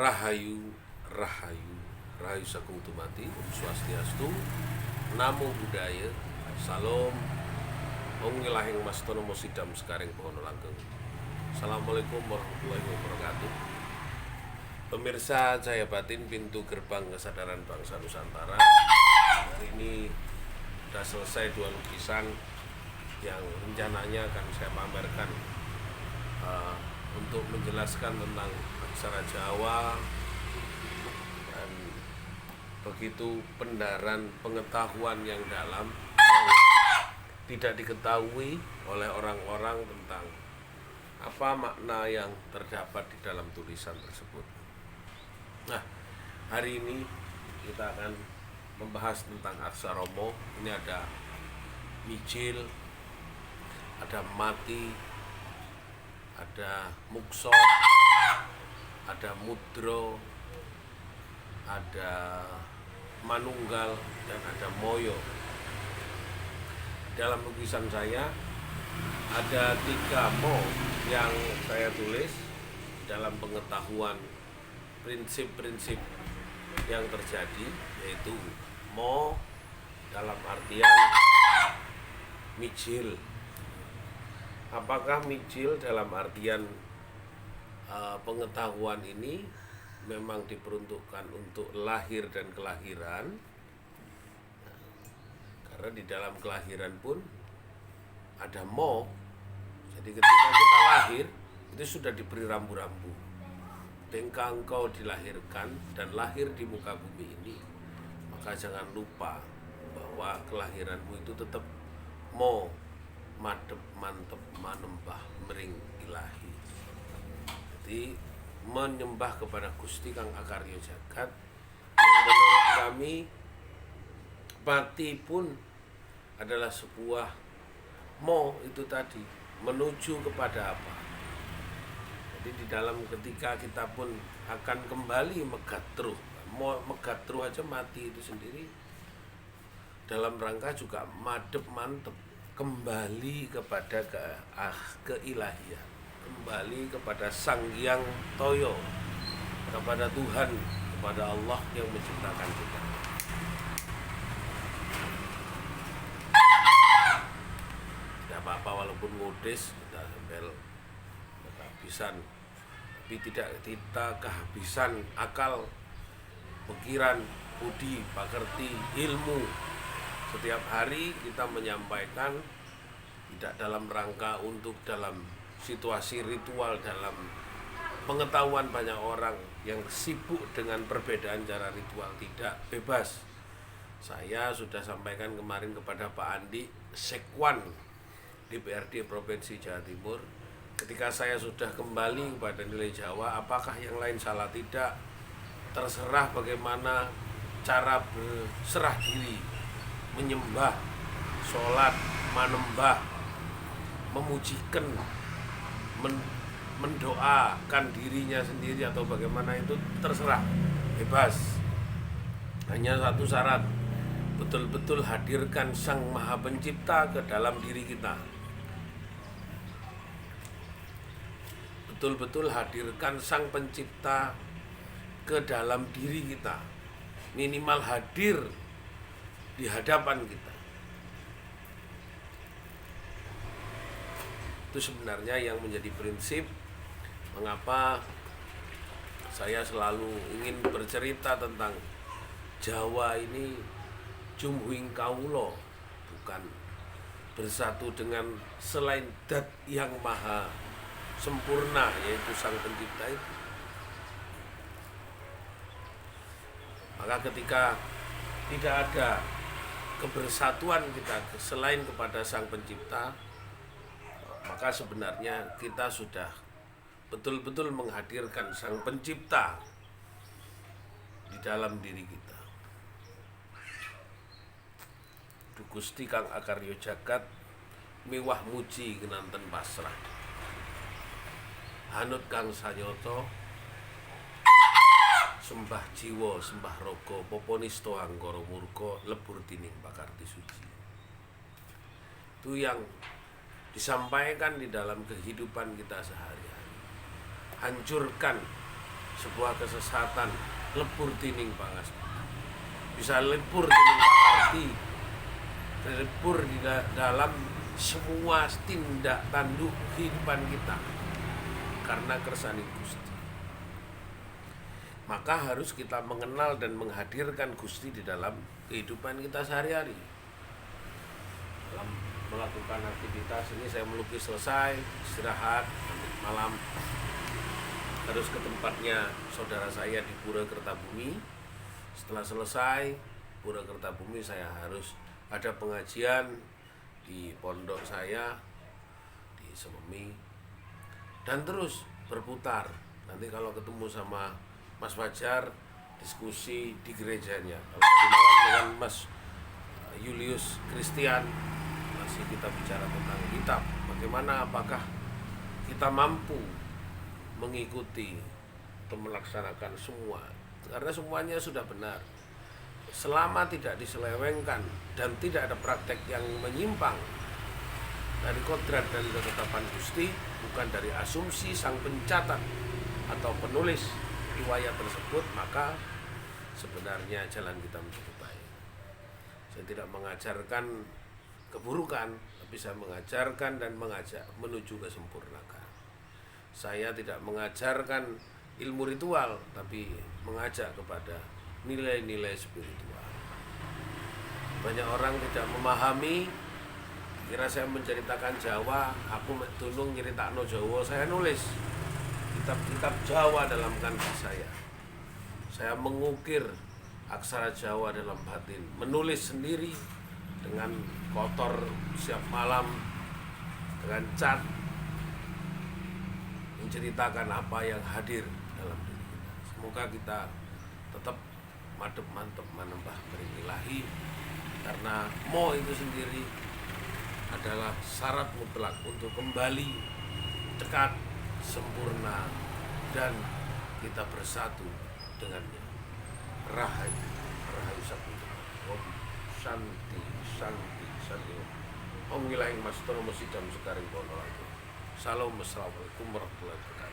Rahayu, Rahayu, Rahayu Sagung Tumati, Om Swastiastu, Namo Buddhaya, Salam, Om Ngilahing Mastono Mosidam Sekaring Pohono Langgeng. Assalamualaikum warahmatullahi wabarakatuh. Pemirsa Cahaya Batin, pintu gerbang kesadaran bangsa Nusantara. Hari ini sudah selesai 2 lukisan yang rencananya akan saya pamerkan untuk menjelaskan tentang aksara Jawa dan begitu pendaran pengetahuan yang dalam yang tidak diketahui oleh orang-orang tentang apa makna yang terdapat di dalam tulisan tersebut. Nah, hari ini kita akan membahas tentang aksara Mo. Ini ada mijil, ada mati, ada mukso, ada mudro, ada manunggal, dan ada moyo. Dalam lukisan saya ada 3 mo yang saya tulis dalam pengetahuan prinsip-prinsip yang terjadi, yaitu mo dalam artian mijil. Apakah mijil dalam artian pengetahuan ini memang diperuntukkan untuk lahir dan kelahiran? Karena di dalam kelahiran pun ada mo. Jadi ketika kita lahir itu sudah diberi rambu-rambu. Ketika engkau dilahirkan dan lahir di muka bumi ini, maka jangan lupa bahwa kelahiranmu itu tetap mo, madep, mantep, manembah, mering ilahi. Jadi menyembah kepada Gusti Kang Akarya Jagat, yang menurut kami mati pun adalah sebuah mo itu tadi, menuju kepada apa. Jadi di dalam ketika kita pun akan kembali megatruh, mo megatruh aja mati itu sendiri dalam rangka juga madep mantep, kembali kepada keilahian, kembali kepada Sang Hyang Toyo, kepada Tuhan, kepada Allah yang menciptakan kita. Tidak apa-apa walaupun modis, kita sambil kehabisan, tapi tidak kita kehabisan akal, pikiran, budi, pakerti, ilmu. Setiap hari kita menyampaikan tidak dalam rangka untuk dalam situasi ritual, dalam pengetahuan banyak orang yang sibuk dengan perbedaan cara ritual. Tidak, bebas. Saya sudah sampaikan kemarin kepada Pak Andi, Sekwan DPRD Provinsi Jawa Timur, ketika saya sudah kembali kepada nilai Jawa, apakah yang lain salah? Tidak, terserah bagaimana cara berserah diri, menyembah, sholat, manembah, memujikan, mendoakan dirinya sendiri atau bagaimana, itu terserah, bebas. Hanya satu syarat, betul-betul hadirkan Sang Maha Pencipta ke dalam diri kita. Betul-betul hadirkan Sang Pencipta ke dalam diri kita. Minimal hadir di hadapan kita. Itu sebenarnya yang menjadi prinsip mengapa saya selalu ingin bercerita tentang Jawa ini jumhuing kaulo, bukan bersatu dengan selain Dat yang maha sempurna, yaitu Sang Pencipta itu. Maka ketika tidak ada kebersatuan kita selain kepada Sang Pencipta, maka sebenarnya kita sudah betul-betul menghadirkan Sang Pencipta di dalam diri kita. Gusti Kang Akarya Jagat miwah muji kenanten pasrah, hanut kang sanyoto, sembah jiwa sembah raga, poponisto anggara murka, lebur tining pakarti suci. Itu yang disampaikan di dalam kehidupan kita sehari-hari. Hancurkan sebuah kesesatan lepur tining pangas, bisa lepur tining pakarti, lepur di dalam semua tindak tanduk kehidupan kita karena kersani Gusti. Maka harus kita mengenal dan menghadirkan Gusti di dalam kehidupan kita sehari-hari. Dalam melakukan aktivitas ini, saya melukis selesai, istirahat, malam harus ke tempatnya saudara saya di Pura Kertabumi. Setelah selesai Pura Kertabumi, saya harus ada pengajian di pondok saya di Sememi, dan terus berputar. Nanti kalau ketemu sama Mas Fajar, diskusi di gerejanya. Kalau tadi malam dengan Mas Julius Christian, masih kita bicara tentang kitab. Bagaimana, apakah kita mampu mengikuti atau melaksanakan semua, karena semuanya sudah benar. Selama tidak diselewengkan dan tidak ada praktek yang menyimpang dari kodrat dan ketetapan Gusti, bukan dari asumsi sang pencatat atau penulis riwayat tersebut, maka sebenarnya jalan kita menjadi baik. Saya tidak mengajarkan keburukan, tapi saya mengajarkan dan mengajak menuju kesempurnaan. Saya tidak mengajarkan ilmu ritual, tapi mengajak kepada nilai-nilai spiritual. Banyak orang tidak memahami, kira saya menceritakan Jawa, aku tunung nyeritakno Jawa, saya nulis kitab-kitab Jawa dalam kanvas saya. Saya mengukir aksara Jawa dalam batin, menulis sendiri dengan kotor siap malam, dengan cat, menceritakan apa yang hadir dalam diri kita. Semoga kita tetap mantep menembah kering ilahi, karena mo itu sendiri adalah syarat mutlak untuk kembali dekat, sempurna, dan kita bersatu dengannya. Rahayu, Rahayu Sakti, Om Santi, Santi, Santi. Om wilayah Mas Tono Musidam Sekaring Bono. Salam, assalamualaikum warahmatullahi wabarakatuh.